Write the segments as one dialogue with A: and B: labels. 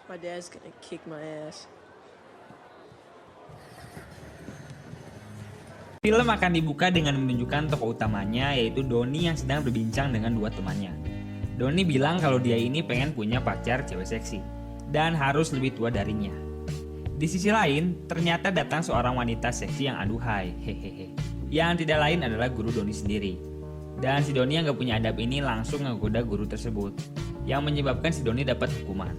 A: My dad's gonna kick my ass.
B: Film akan dibuka dengan menunjukkan tokoh utamanya yaitu Donnie yang sedang berbincang dengan dua temannya. Donnie bilang kalau dia ini pengen punya pacar cewek seksi dan harus lebih tua darinya. Di sisi lain, ternyata datang seorang wanita seksi yang aduhai, hehehe. Yang tidak lain adalah guru Donnie sendiri. Dan si Donnie yang gak punya adab ini langsung ngegoda guru tersebut, yang menyebabkan si Donnie dapat hukuman.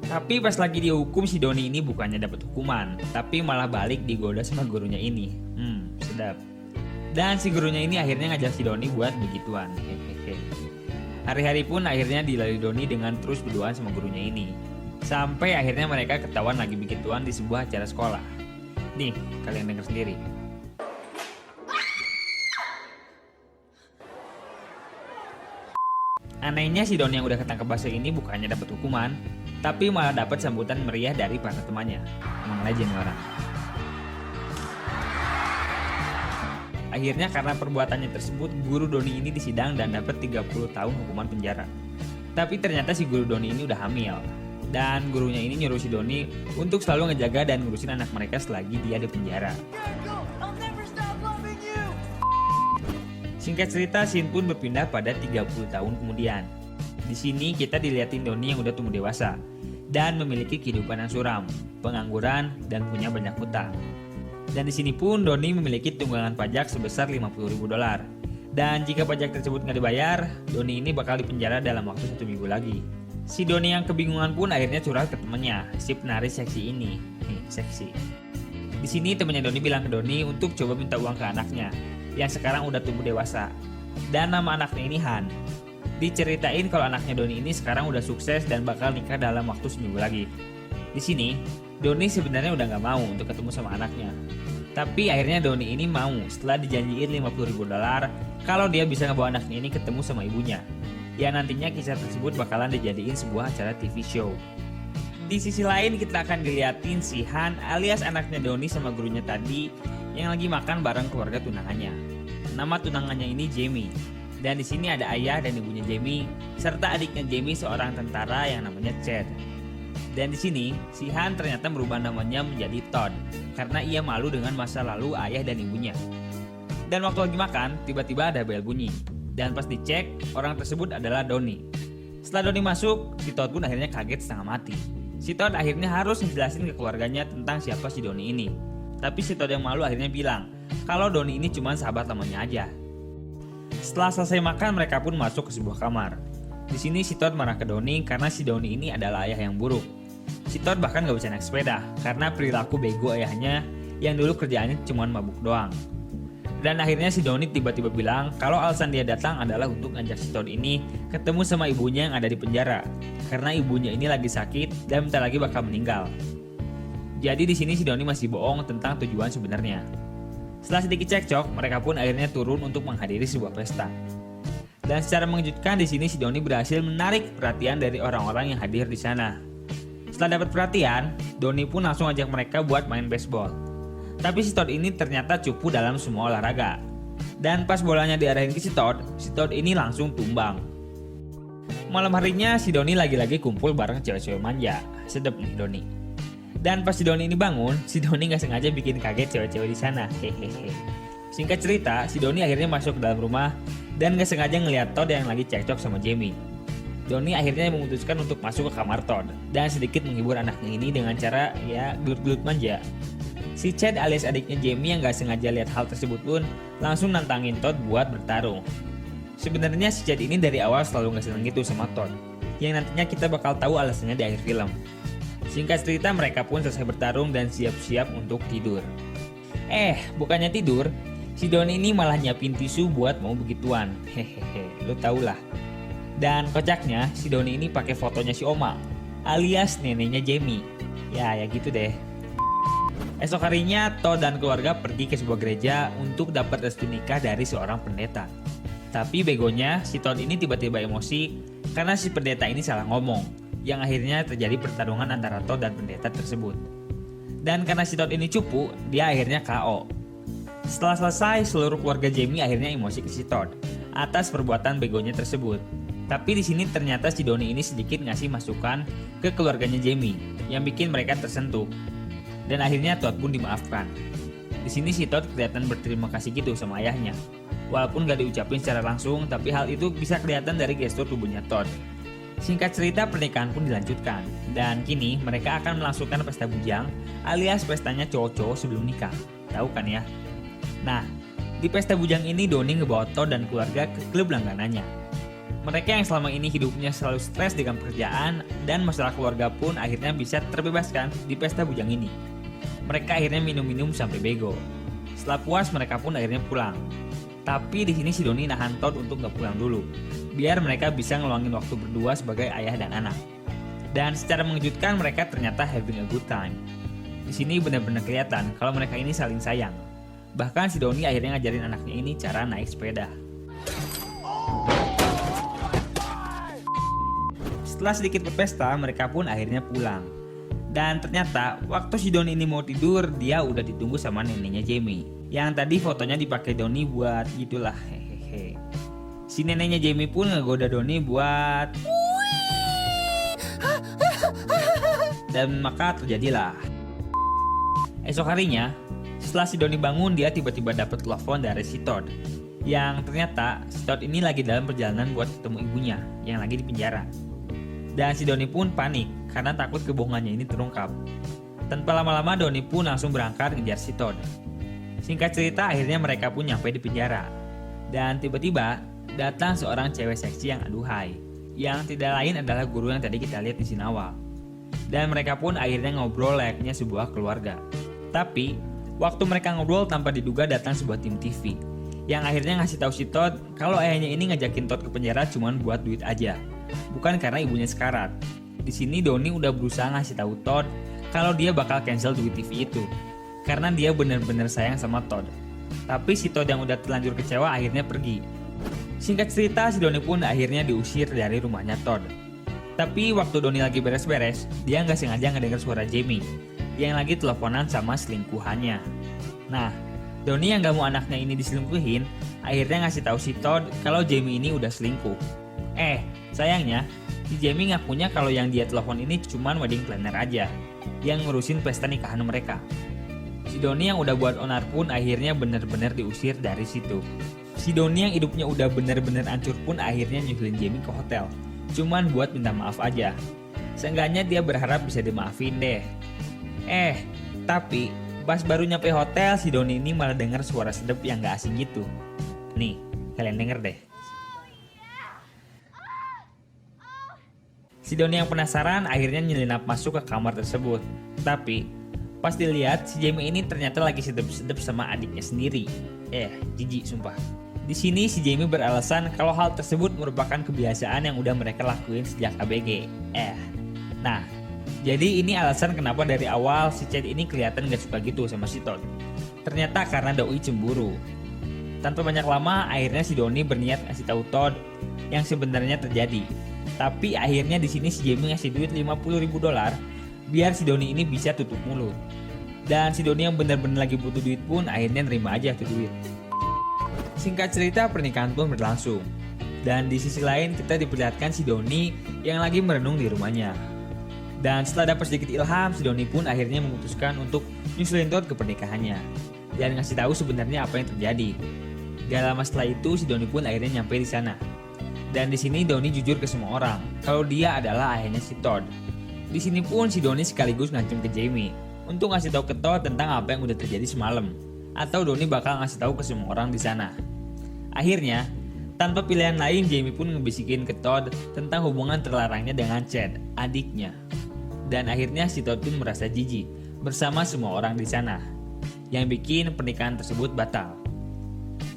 B: Tapi pas lagi dihukum, si Donnie ini bukannya dapat hukuman, tapi malah balik digoda sama gurunya ini. Sedap. Dan si gurunya ini akhirnya ngajak si Donnie buat begituan, hehehe. Hari-hari pun akhirnya dilalui Donnie dengan terus berduaan sama gurunya ini. Sampai akhirnya mereka ketahuan lagi begituan di sebuah acara sekolah. Nih, kalian dengar sendiri. Anehnya si Donnie yang udah ketangkep basah ini bukannya dapat hukuman, tapi malah dapat sambutan meriah dari para temannya. Emang legend orang. Akhirnya karena perbuatannya tersebut, guru Donnie ini disidang dan dapat 30 tahun hukuman penjara. Tapi ternyata si guru Donnie ini udah hamil. Dan gurunya ini nyuruh si Donnie untuk selalu ngejaga dan ngurusin anak mereka selagi dia di penjara. Singkat cerita, scene pun berpindah pada 30 tahun kemudian. Di sini kita dilihatin Donnie yang udah tumbuh dewasa dan memiliki kehidupan yang suram, pengangguran, dan punya banyak hutang. Dan di sini pun Donnie memiliki tunggangan pajak sebesar $50.000. Dan jika pajak tersebut nggak dibayar, Donnie ini bakal dipenjara dalam waktu 1 minggu lagi. Si Donnie yang kebingungan pun akhirnya curhat ke temannya, si penari seksi ini. Seksi. Di sini temannya Donnie bilang ke Donnie untuk coba minta uang ke anaknya, yang sekarang udah tumbuh dewasa. Dan nama anaknya ini Han. Diceritain kalau anaknya Donnie ini sekarang udah sukses dan bakal nikah dalam waktu 1 minggu lagi. Di sini, Donnie sebenarnya udah nggak mau untuk ketemu sama anaknya. Tapi akhirnya Donnie ini mau setelah dijanjiin $50.000 kalau dia bisa ngebawa anaknya ini ketemu sama ibunya. Ya nantinya kisah tersebut bakalan dijadiin sebuah acara TV show. Di sisi lain kita akan diliatin si Han alias anaknya Donnie sama gurunya tadi yang lagi makan bareng keluarga tunangannya. Nama tunangannya ini Jamie. Dan di sini ada ayah dan ibunya Jamie serta adiknya Jamie seorang tentara yang namanya Chad. Dan di sini si Han ternyata merubah namanya menjadi Todd karena ia malu dengan masa lalu ayah dan ibunya. Dan waktu lagi makan, tiba-tiba ada bel bunyi. Dan pas dicek, orang tersebut adalah Donnie. Setelah Donnie masuk, si Todd pun akhirnya kaget setengah mati. Si Todd akhirnya harus menjelasin ke keluarganya tentang siapa si Donnie ini. Tapi si Todd yang malu akhirnya bilang kalau Donnie ini cuma sahabat lamanya aja. Setelah selesai makan, mereka pun masuk ke sebuah kamar. Di sini si Todd marah ke Donnie karena si Donnie ini adalah ayah yang buruk. Si Todd bahkan gak bisa naik sepeda karena perilaku bego ayahnya yang dulu kerjaannya cuma mabuk doang. Dan akhirnya si Donnie tiba-tiba bilang kalau alasan dia datang adalah untuk ngajak si Todd ini ketemu sama ibunya yang ada di penjara karena ibunya ini lagi sakit dan bentar lagi bakal meninggal. Jadi di sini si Donnie masih bohong tentang tujuan sebenarnya. Setelah sedikit cekcok, mereka pun akhirnya turun untuk menghadiri sebuah pesta. Dan secara mengejutkan di sini si Donnie berhasil menarik perhatian dari orang-orang yang hadir di sana. Setelah dapat perhatian, Donnie pun langsung ajak mereka buat main baseball. Tapi si Todd ini ternyata cupu dalam semua olahraga. Dan pas bolanya diarahin ke si Todd ini langsung tumbang. Malam harinya si Donnie lagi-lagi kumpul bareng cewek-cewek manja. Sedep nih Donnie. Dan pas si Donnie ini bangun, si Donnie nggak sengaja bikin kaget cewek-cewek di sana. Hehehe. Singkat cerita, si Donnie akhirnya masuk ke dalam rumah dan nggak sengaja ngeliat Todd yang lagi cekcok sama Jamie. Donnie akhirnya memutuskan untuk masuk ke kamar Todd dan sedikit menghibur anaknya ini dengan cara ya gelut-gelut manja. Si Chad alias adiknya Jamie yang gak sengaja lihat hal tersebut pun langsung nantangin Todd buat bertarung. Sebenarnya si Chad ini dari awal selalu gak seneng gitu sama Todd, yang nantinya kita bakal tahu alasannya di akhir film. Singkat cerita mereka pun selesai bertarung dan siap-siap untuk tidur. Bukannya tidur, si Donnie ini malah nyiapin tisu buat mau begituan. Hehehe, lu tau lah. Dan kocaknya, si Donnie ini pakai fotonya si Oma, alias neneknya Jamie. Ya gitu deh. Esok harinya, Todd dan keluarga pergi ke sebuah gereja untuk dapat restu nikah dari seorang pendeta. Tapi begonya, si Todd ini tiba-tiba emosi karena si pendeta ini salah ngomong, yang akhirnya terjadi pertarungan antara Todd dan pendeta tersebut. Dan karena si Todd ini cupu, dia akhirnya KO. Setelah selesai, seluruh keluarga Jamie akhirnya emosi ke si Todd atas perbuatan begonya tersebut. Tapi di sini ternyata si Donnie ini sedikit ngasih masukan ke keluarganya Jamie yang bikin mereka tersentuh. Dan akhirnya Todd pun dimaafkan. Di sini si Todd kelihatan berterima kasih gitu sama ayahnya. Walaupun gak diucapin secara langsung, tapi hal itu bisa kelihatan dari gestur tubuhnya Todd. Singkat cerita, pernikahan pun dilanjutkan. Dan kini mereka akan melangsungkan pesta bujang alias pestanya cowok-cowok sebelum nikah. Tahu kan ya? Nah, di pesta bujang ini Donnie ngebawa Todd dan keluarga ke klub langganannya. Mereka yang selama ini hidupnya selalu stres dengan pekerjaan dan masalah keluarga pun akhirnya bisa terbebaskan di pesta bujang ini. Mereka akhirnya minum-minum sampai bego. Setelah puas mereka pun akhirnya pulang. Tapi di sini si Donnie nahan Todd untuk gak pulang dulu, biar mereka bisa ngeluangin waktu berdua sebagai ayah dan anak. Dan secara mengejutkan mereka ternyata having a good time. Di sini benar-benar kelihatan kalau mereka ini saling sayang. Bahkan si Donnie akhirnya ngajarin anaknya ini cara naik sepeda. Setelah sedikit berpesta, mereka pun akhirnya pulang. Dan ternyata waktu si Donnie ini mau tidur, dia udah ditunggu sama neneknya Jamie. Yang tadi fotonya dipakai Donnie buat gitulah, hehehe. Si neneknya Jamie pun ngegoda Donnie buat dan maka terjadilah. Esok harinya, setelah si Donnie bangun, dia tiba-tiba dapat telepon dari si Todd. Yang ternyata si Todd ini lagi dalam perjalanan buat ketemu ibunya yang lagi di penjara. Dan si Donnie pun panik karena takut kebohongannya ini terungkap. Tanpa lama-lama Donnie pun langsung berangkat ngejar si Todd. Singkat cerita akhirnya mereka pun nyampe di penjara. Dan tiba-tiba datang seorang cewek seksi yang aduhai. Yang tidak lain adalah guru yang tadi kita lihat di scene awal. Dan mereka pun akhirnya ngobrol layaknya sebuah keluarga. Tapi waktu mereka ngobrol tanpa diduga datang sebuah tim TV. Yang akhirnya ngasih tahu si Todd kalau ayahnya ini ngajakin Todd ke penjara cuman buat duit aja. Bukan karena ibunya sekarat. Di sini Donnie udah berusaha ngasih tahu Todd kalau dia bakal cancel duit TV itu, karena dia benar-benar sayang sama Todd. Tapi si Todd yang udah terlanjur kecewa akhirnya pergi. Singkat cerita, si Donnie pun akhirnya diusir dari rumahnya Todd. Tapi waktu Donnie lagi beres-beres, dia nggak sengaja ngedenger suara Jamie yang lagi teleponan sama selingkuhannya. Nah, Donnie yang gak mau anaknya ini diselingkuhin, akhirnya ngasih tahu si Todd kalau Jamie ini udah selingkuh. Sayangnya, si Jamie ngakunya kalau yang dia telepon ini cuman wedding planner aja, yang ngurusin pesta nikahan mereka. Si Donnie yang udah buat onar pun akhirnya bener-bener diusir dari situ. Si Donnie yang hidupnya udah bener-bener hancur pun akhirnya nyusulin Jamie ke hotel, cuman buat minta maaf aja. Seenggaknya dia berharap bisa dimaafin deh. Tapi pas baru nyampe hotel, si Donnie ini malah denger suara sedep yang gak asing gitu. Nih, kalian denger deh. Si Donnie yang penasaran akhirnya nyelinap masuk ke kamar tersebut. Tapi pas dilihat, si Jamie ini ternyata lagi sedep-sedep sama adiknya sendiri. Jijik sumpah. Di sini si Jamie beralasan kalau hal tersebut merupakan kebiasaan yang udah mereka lakuin sejak ABG. Nah, jadi ini alasan kenapa dari awal si Chad ini kelihatan gak suka gitu sama si Todd. Ternyata karena Doi cemburu. Tanpa banyak lama, akhirnya si Donnie berniat ngasih tahu Todd yang sebenarnya terjadi. Tapi akhirnya di sini si Jamie ngasih duit $50.000 biar si Donnie ini bisa tutup mulut. Dan si Donnie yang benar-benar lagi butuh duit pun akhirnya nerima aja tuh duit. Singkat cerita, pernikahan pun berlangsung. Dan di sisi lain kita diperlihatkan si Donnie yang lagi merenung di rumahnya. Dan setelah dapat sedikit ilham, si Donnie pun akhirnya memutuskan untuk nyusulin Todd ke pernikahannya dan ngasih tahu sebenarnya apa yang terjadi. Gak lama setelah itu, si Donnie pun akhirnya nyampe di sana. Dan di sini Donnie jujur ke semua orang kalau dia adalah ayahnya si Todd. Di sini pun si Donnie sekaligus ngancam ke Jamie untuk ngasih tahu ke Todd tentang apa yang udah terjadi semalam, atau Donnie bakal ngasih tahu ke semua orang di sana. Akhirnya, tanpa pilihan lain, Jamie pun ngebisikin ke Todd tentang hubungan terlarangnya dengan Chad, adiknya. Dan akhirnya si Todd pun merasa jijik bersama semua orang di sana, yang bikin pernikahan tersebut batal.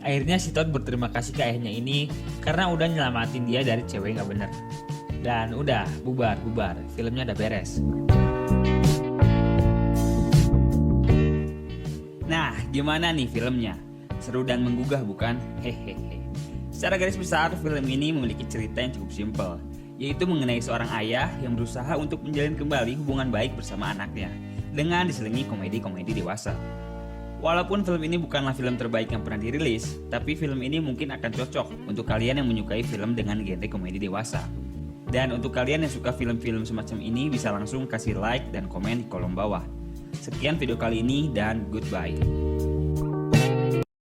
B: Akhirnya si Todd berterima kasih ke ayahnya ini karena udah nyelamatin dia dari cewek gak bener. Dan udah, bubar, filmnya udah beres. Nah, gimana nih filmnya? Seru dan menggugah bukan? Hehehe. Secara garis besar, film ini memiliki cerita yang cukup simpel, yaitu mengenai seorang ayah yang berusaha untuk menjalin kembali hubungan baik bersama anaknya dengan diselingi komedi-komedi dewasa. Walaupun film ini bukanlah film terbaik yang pernah dirilis, tapi film ini mungkin akan cocok untuk kalian yang menyukai film dengan genre komedi dewasa. Dan untuk kalian yang suka film-film semacam ini bisa langsung kasih like dan komen di kolom bawah. Sekian video kali ini dan goodbye.